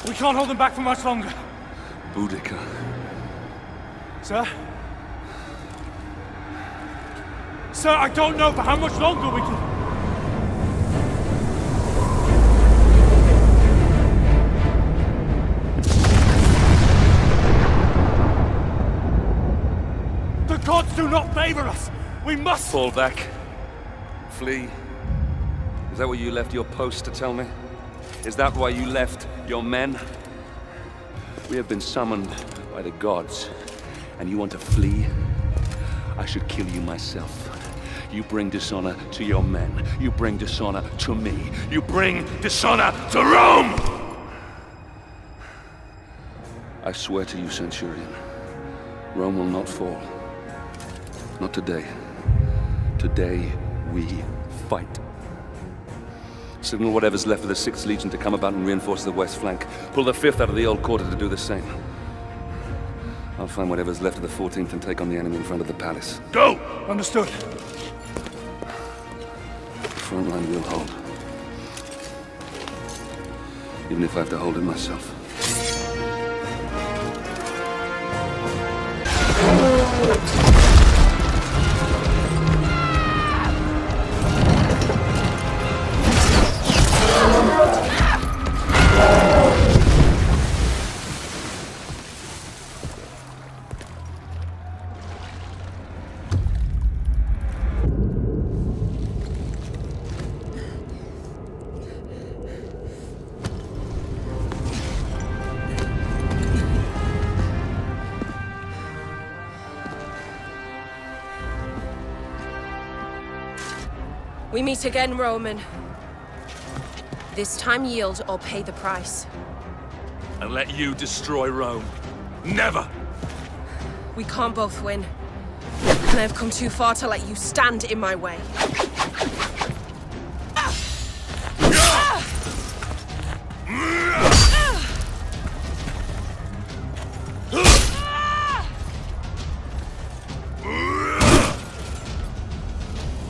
we can't hold them back for much longer. Boudica. Sir? Sir, I don't know for how much longer we can... The gods do not favor us! We must... Fall back. Flee. Is that why you left your post to tell me? Is that why you left your men? We have been summoned by the gods, and you want to flee? I should kill you myself. You bring dishonor to your men. You bring dishonor to me. You bring dishonor to Rome! I swear to you, Centurion, Rome will not fall. Not today. Today, we fight. Signal whatever's left of the 6th Legion to come about and reinforce the west flank. Pull the 5th out of the old quarter to do the same. I'll find whatever's left of the 14th and take on the enemy in front of the palace. Go! Understood. The front line will hold. Even if I have to hold it myself. We meet again, Roman. This time yield or pay the price. And let you destroy Rome. Never! We can't both win. And I've come too far to let you stand in my way.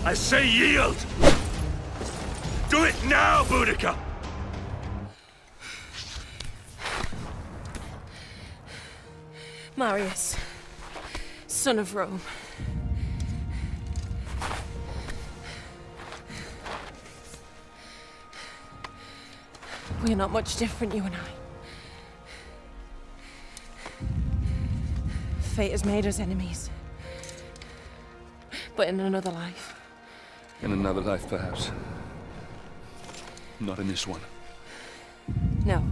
I say yield! Do it now, Boudica! Marius, son of Rome. We're not much different, you and I. Fate has made us enemies. But in another life. In another life, perhaps. Not in this one. No.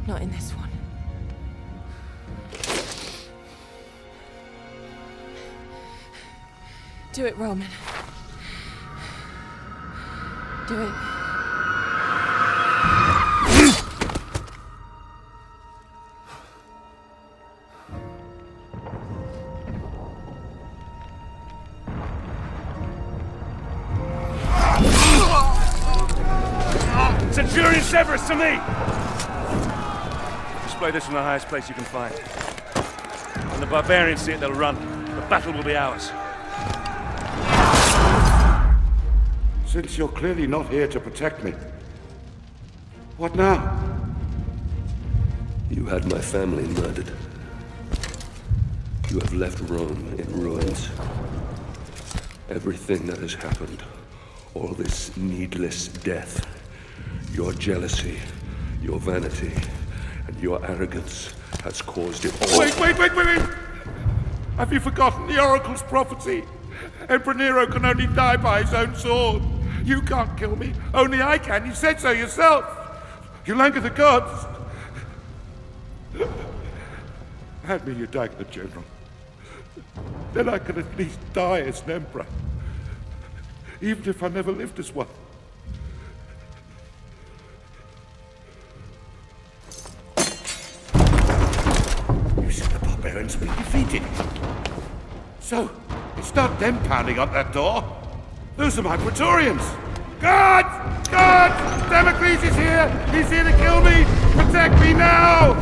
Not in this one. Do it, Roman. Do it. Centurion Severus, to me! Display this from the highest place you can find. When the barbarians see it, they'll run. The battle will be ours. Since you're clearly not here to protect me, what now? You had my family murdered. You have left Rome in ruins. Everything that has happened, all this needless death, your jealousy, your vanity, and your arrogance has caused it all. Wait! Have you forgotten the Oracle's prophecy? Emperor Nero can only die by his own sword. You can't kill me, only I can. You said so yourself. You'll anger the gods. Hand me your dagger, General. Then I can at least die as an emperor. Even if I never lived as one. You said the barbarians have been defeated. So, it's not them pounding on that door. Those are my Praetorians. Guards! Guards! Damocles is here! He's here to kill me! Protect me now!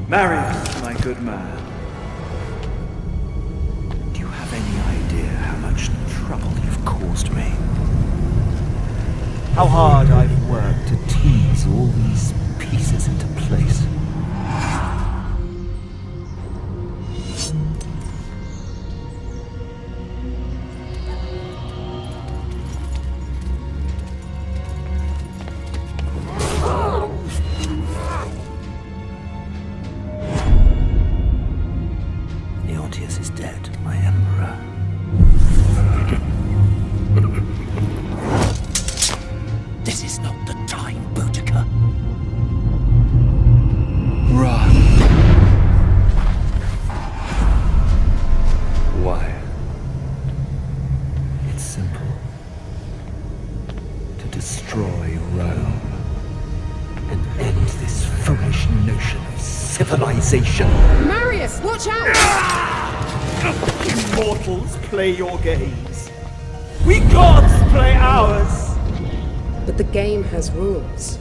Marius! How hard I've worked to tease all these pieces into place. Leontius is dead, my emperor. This is not the time, Boudica. Run. Why? It's simple. To destroy Rome and end this foolish notion of civilization. Marius, watch out! Immortals play your games. We gods play ours. But the game has rules.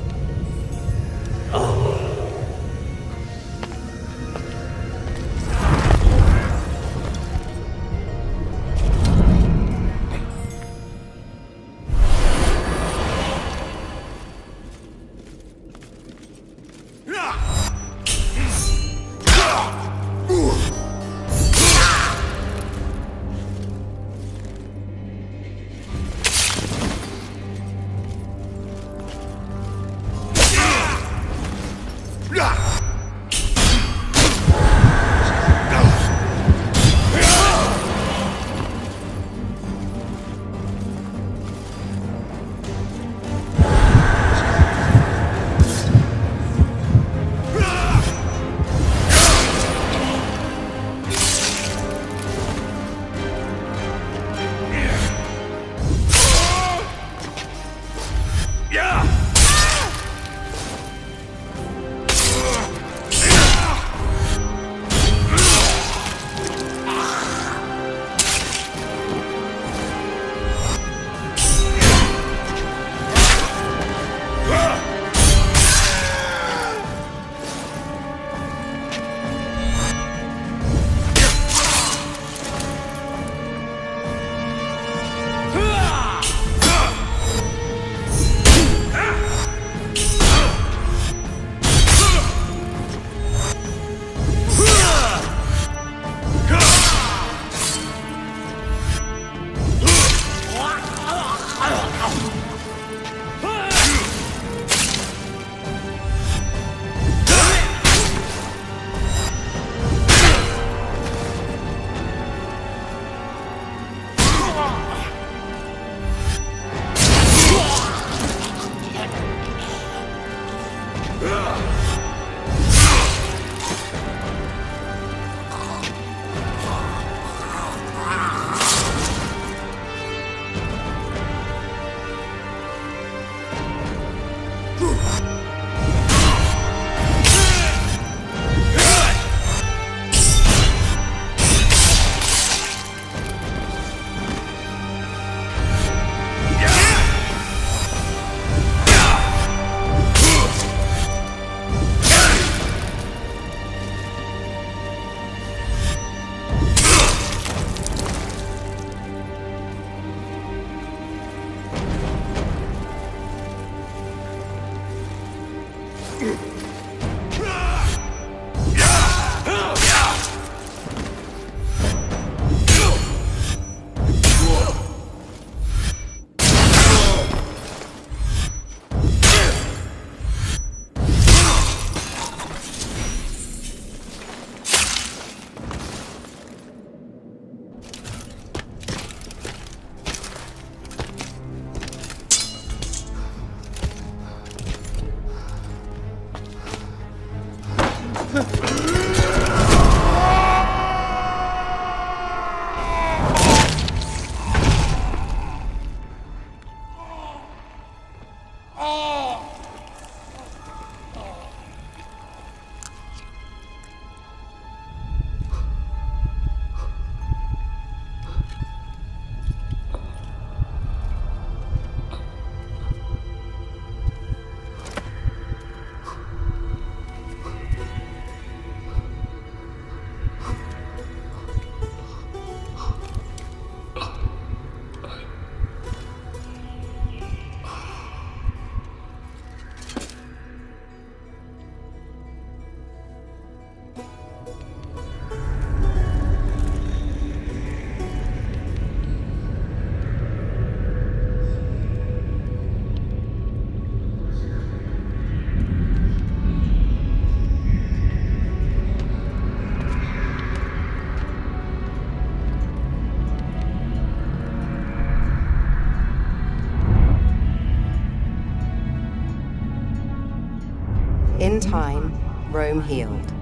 time, Rome healed,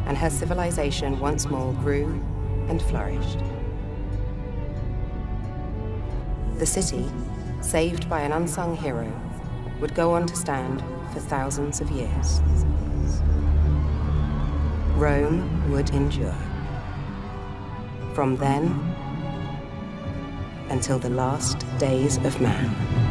and her civilization once more grew and flourished. The city, saved by an unsung hero, would go on to stand for thousands of years. Rome would endure. From then until the last days of man.